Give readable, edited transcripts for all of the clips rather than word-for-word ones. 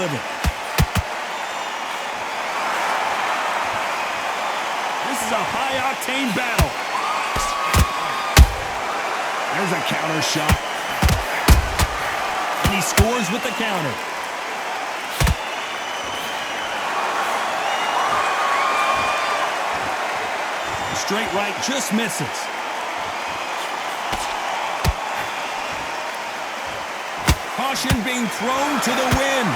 deliver. This is a high-octane battle. There's a counter shot. And he scores with the counter. Straight right just misses. Caution being thrown to the wind.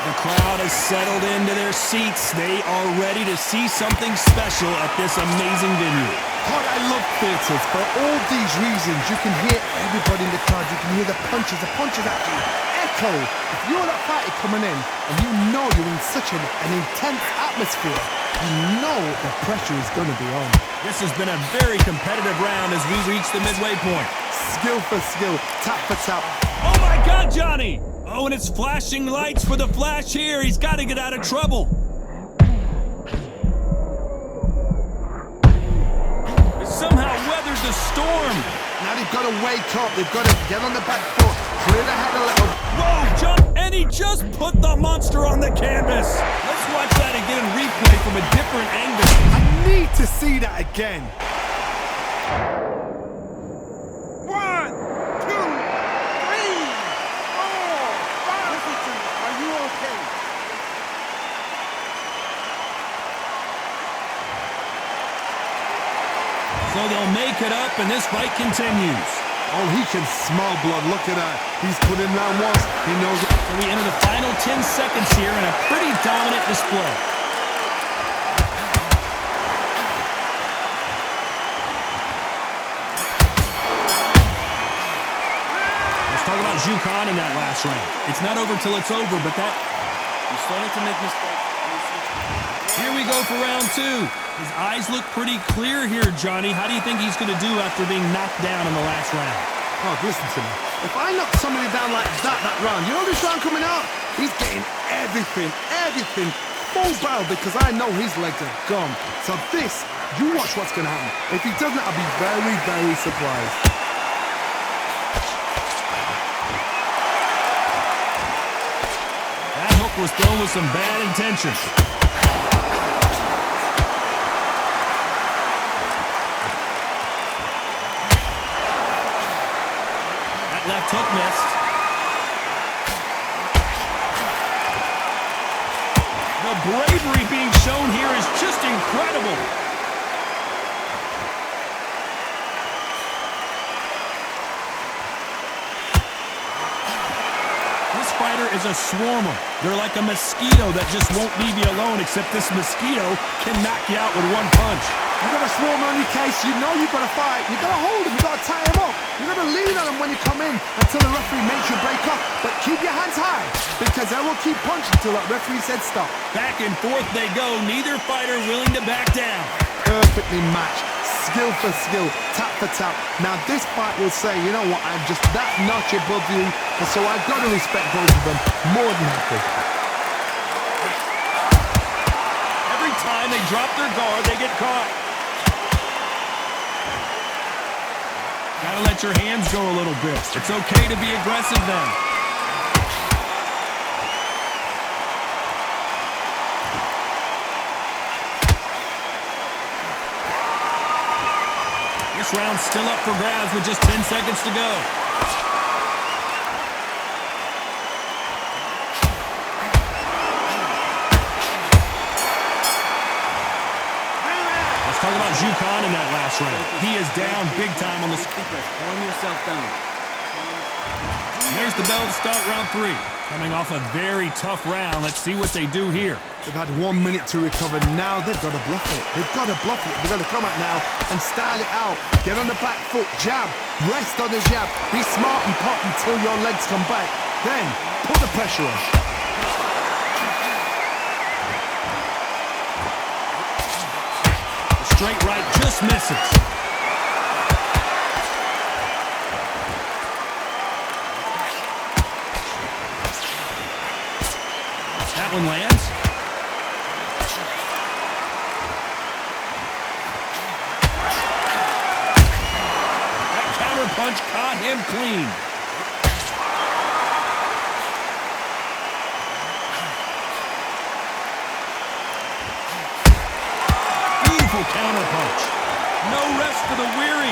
The crowd has settled into their seats. They are ready to see something special at this amazing venue. God, I love theatres. For all these reasons, you can hear everybody in the crowd. You can hear the punches actually echo. If you're that fighter coming in and you know you're in such an intense atmosphere, you know the pressure is going to be on. This has been a very competitive round as we reach the midway point. Skill for skill, tap for tap. Oh my God, Johnny! Oh, and it's flashing lights for the Flash here. He's got to get out of trouble. He somehow weathered the storm. Now they've got to wake up. They've got to get on the back foot, clear the head a little. Whoa, John, and he just put the monster on the canvas. Let's watch that again in replay from a different angle. I need to see that again. 1, 2, 3, 4, 5. Listen to me. Are you okay? So they'll make it up, and this fight continues. Oh, he can smell blood. Look at that. He's put in round once. He knows it. So we enter the final 10 seconds here in a pretty dominant display. Let's talk about Zhu Khan in that last round. It's not over till it's over, but that... You're starting to make mistakes. Here we go for round 2. His eyes look pretty clear here, Johnny. How do you think he's going to do after being knocked down in the last round? Oh, listen to me. If I knock somebody down like that round, you know this round coming out? He's getting everything, full barrel because I know his legs are gone. So this, you watch what's going to happen. If he doesn't, I'll be very, very surprised. That hook was thrown with some bad intentions. Left hook missed. The bravery being shown here is just incredible. This fighter is a swarmer. They're like a mosquito that just won't leave you alone, except this mosquito can knock you out with one punch. You got a swarm on your case, you know you've got to fight. You got to hold him, you got to tie him up. You got to lean on him when you come in until the referee makes you break up. But keep your hands high, because they will keep punching until that referee said stop. Back and forth they go, neither fighter willing to back down. Perfectly matched, skill for skill, tap for tap. Now this fight will say, you know what, I'm just that notch above you, and so I've got to respect both of them more than happy. Every time they drop their guard, they get caught. Gotta let your hands go a little bit. It's okay to be aggressive then. This round's still up for grabs with just 10 seconds to go. Talk about Zhu Khan in that last round. He is down big time on the... Calm yourself down. There's the bell to start round 3. Coming off a very tough round. Let's see what they do here. They've had 1 minute to recover. Now they've got to bluff it. They've got to bluff it. They've got to come out now and style it out. Get on the back foot, jab, rest on the jab. Be smart and pop until your legs come back. Then put the pressure on. Straight right just misses. That one lands. punch caught him clean. Beautiful counter punch. No rest for the weary.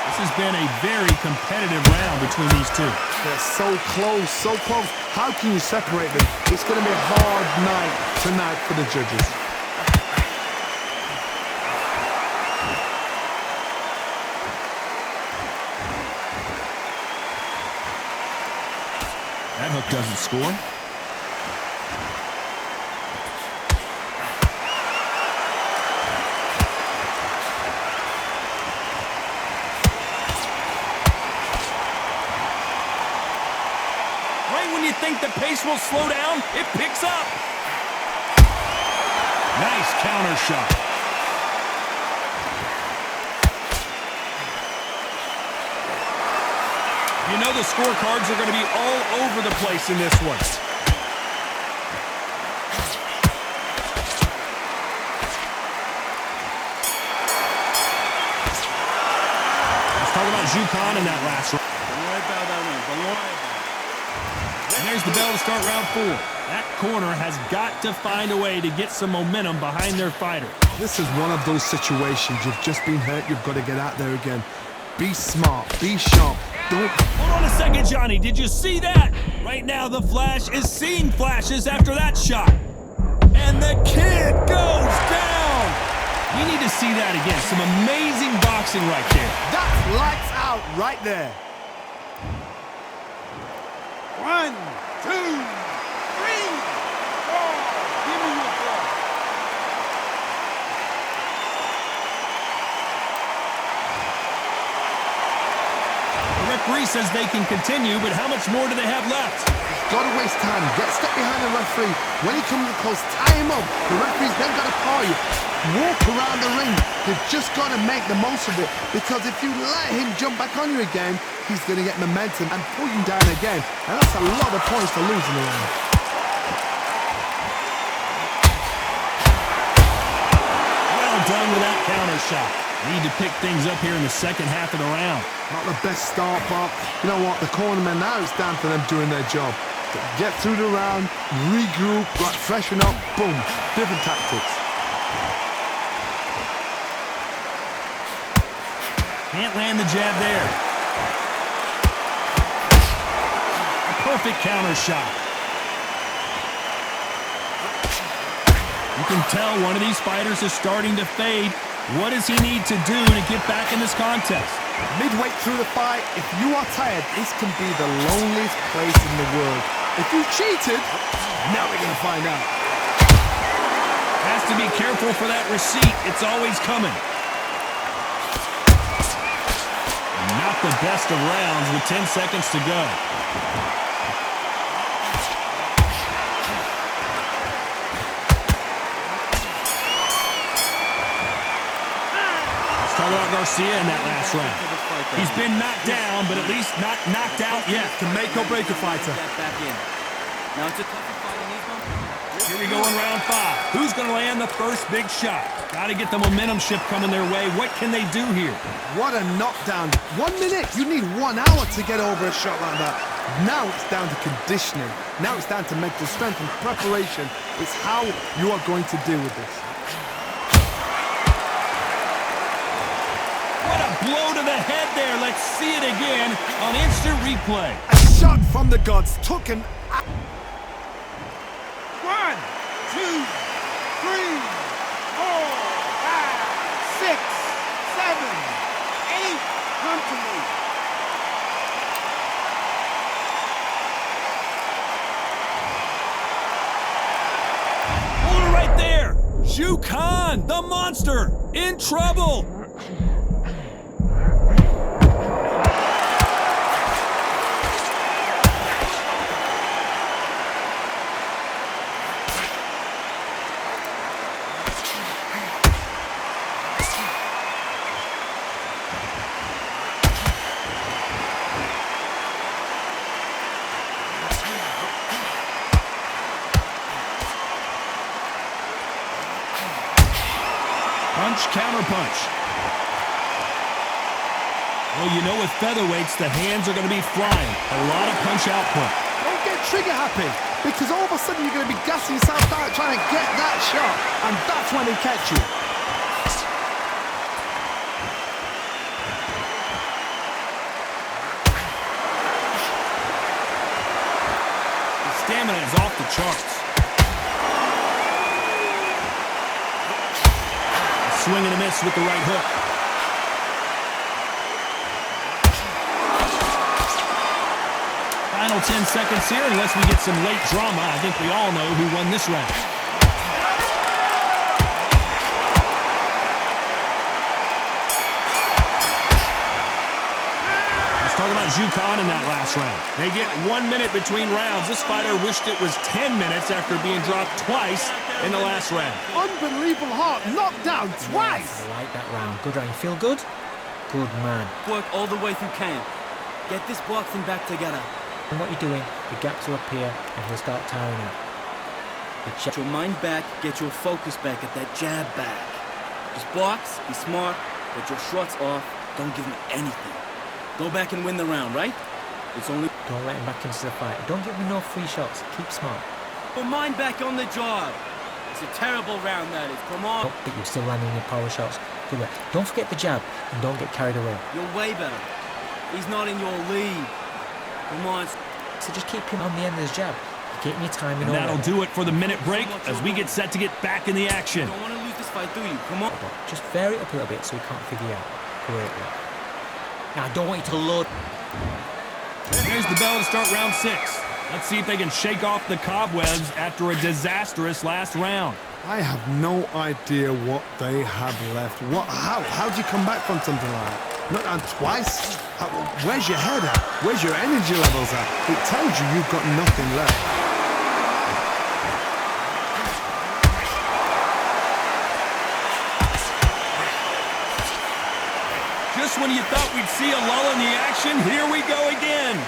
This has been a very competitive round between these two. They're so close, so close. How can you separate them? It's going to be a hard night tonight for the judges. That hook doesn't score. Right when you think the pace will slow down, it picks up. Nice counter shot. You know the scorecards are going to be all over the place in this one. Let's talk about Zhu Kan in that last round. Don't worry about that one. Don't worry about it. And there's the bell to start round 4. That corner has got to find a way to get some momentum behind their fighter. This is one of those situations. You've just been hurt. You've got to get out there again. Be smart. Be sharp. Don't... Hold on a second, Johnny. Did you see that? Right now, the Flash is seeing flashes after that shot. And the kid goes down. We need to see that again. Some amazing boxing right there. That's lights out right there. 1, 2, 3, 4. Give me your blood. The referee says they can continue, but how much more do they have left? Got to waste time. Get a step behind the referee. When he comes close, tie him up. The referee's then got to call you. Walk around the ring. You've just got to make the most of it. Because if you let him jump back on you again, he's going to get momentum and pull you down again. And that's a lot of points to lose in the round. Well done with that counter shot. Need to pick things up here in the second half of the round. Not the best start, but you know what? The cornermen, now it's down to them doing their job. Get through the round, regroup, like freshen up, boom. Different tactics. Can't land the jab there. A perfect counter shot. You can tell one of these fighters is starting to fade. What does he need to do to get back in this contest? Midway through the fight, if you are tired, this can be the loneliest place in the world. If you cheated, now we're going to find out. Has to be careful for that receipt. It's always coming. Not the best of rounds with 10 seconds to go. Let's talk about Garcia in that last round. He's been knocked down, but at least not knocked out yet. To make or break a fighter. Get back in. Now it's a tougher fight in these ones. Here we go in round 5. Who's going to land the first big shot? Got to get the momentum shift coming their way. What can they do here? What a knockdown. 1 minute. You need 1 hour to get over a shot like that. Now it's down to conditioning. Now it's down to mental strength and preparation. It's how you are going to deal with this. What a blow to the head there. Let's see it again on instant replay. A shot from the gods took an... 1, 2, 3, 4, 5, 6, 7, 8. Come to me. Hold it right there. Zhu Kan, the monster, in trouble. Punch, counter punch. Well, you know with featherweights, the hands are going to be flying. A lot of punch output. Don't get trigger happy, because all of a sudden you're going to be gassing yourself out trying to get that shot, and that's when they catch you. The stamina is off the charts. A swing and a miss with the right hook. Final 10 seconds here, unless we get some late drama. I think we all know who won this round. Let's talk about Zhu Kan in that last round. They get 1 minute between rounds. This fighter wished it was 10 minutes after being dropped twice in the last round. Unbelievable heart, knocked down twice. I like that round. Good round. You feel good? Good man. Work all the way through camp. Get this boxing back together. And what you're doing, the gaps will appear and he'll start tiring out. Get your mind back, get your focus back, get that jab back. Just box, be smart, get your shots off, don't give him anything. Go back and win the round, right? It's only... Don't let him back into the fight. Don't give him no free shots. Keep smart. Put mind back on the job. It's a terrible round, that is. Come on. But you're still landing your power shots. Good work. Don't forget the jab and don't get carried away. You're way better. He's not in your league. Come on. So just keep him on the end of his jab. Keep your timing on. That'll do it for the minute break as we get set to get back in the action. You don't want to lose this fight, do you? Come on. Just vary it up a little bit so he can't figure you out. Great work. Now I don't want you to load. There's the bell to start round 6. Let's see if they can shake off the cobwebs after a disastrous last round. I have no idea what they have left. How do you come back from something like that? Not down twice? Where's your head at? Where's your energy levels at? It tells you you've got nothing left. Just when you thought we'd see a lull in the action, here we go again.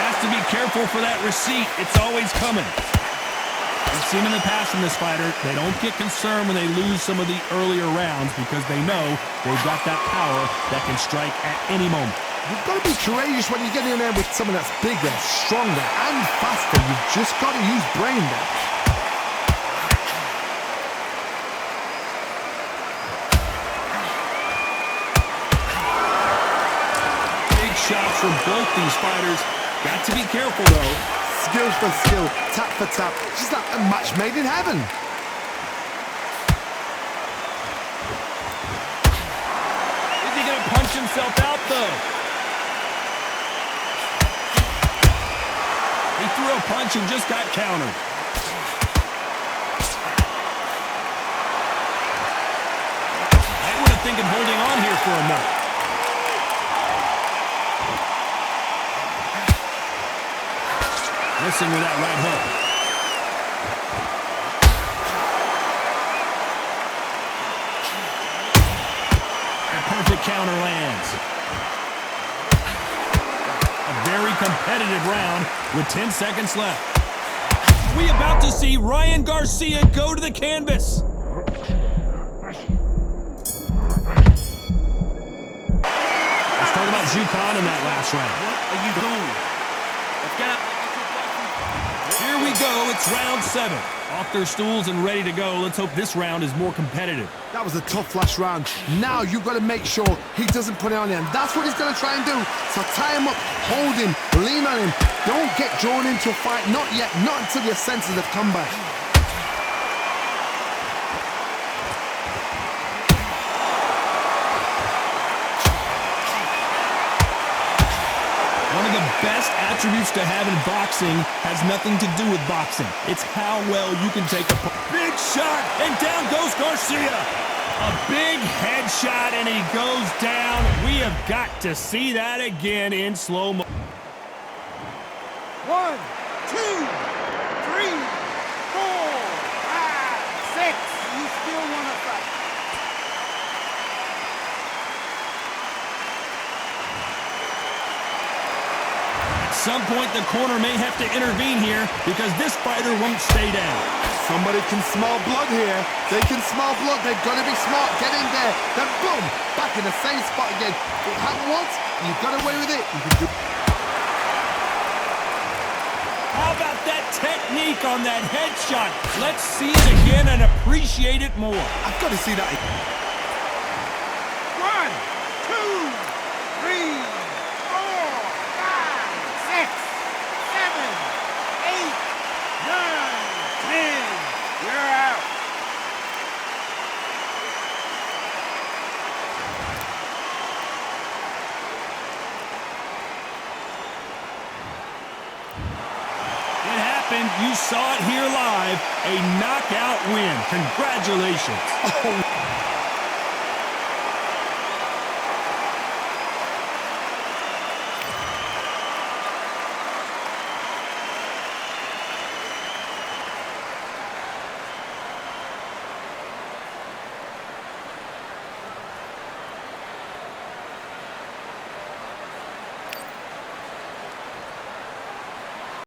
Has to be careful for that receipt. It's always coming. We've seen in the past from this fighter, they don't get concerned when they lose some of the earlier rounds because they know they've got that power that can strike at any moment. You've got to be courageous when you get in there with someone that's bigger, stronger, and faster. You've just got to use brain there. Big shots from both these fighters. Got to be careful, though. Skill for skill, tap for tap, just like a match made in heaven. Is he going to punch himself out, though? He threw a punch and just got countered. I would have think of holding on here for a minute. Missing with that right hook. A perfect counter lands. A very competitive round with 10 seconds left. We about to see Ryan Garcia go to the canvas. Let's talk about Zhu Kan in that last round. What are you doing? Let's get up. Here we go, it's round 7. Off their stools and ready to go. Let's hope this round is more competitive. That was a tough last round. Now you've got to make sure he doesn't put it on him. That's what he's going to try and do. So tie him up, hold him, lean on him. Don't get drawn into a fight. Not yet. Not until your senses have come back. One of the best attributes to have in boxing has nothing to do with boxing. It's how well you can take a big shot, and down goes Garcia. A big headshot, and he goes down. We have got to see that again in slow-mo. 1, 2, 3, 4, 5, 6. You still want to fight? some point, the corner may have to intervene here because this fighter won't stay down. Somebody can smell blood here. They can smell blood. They've got to be smart. Get in there. Then boom, back in the same spot again. It happened once. You got away with it. You can do. How about that technique on that headshot? Let's see it again and appreciate it more. I've got to see that. 1, 2, 3, 4, 5, 6, 7, 8, 9, 10. You're out. It happened. You saw it here live. A knockout win. Congratulations. Oh,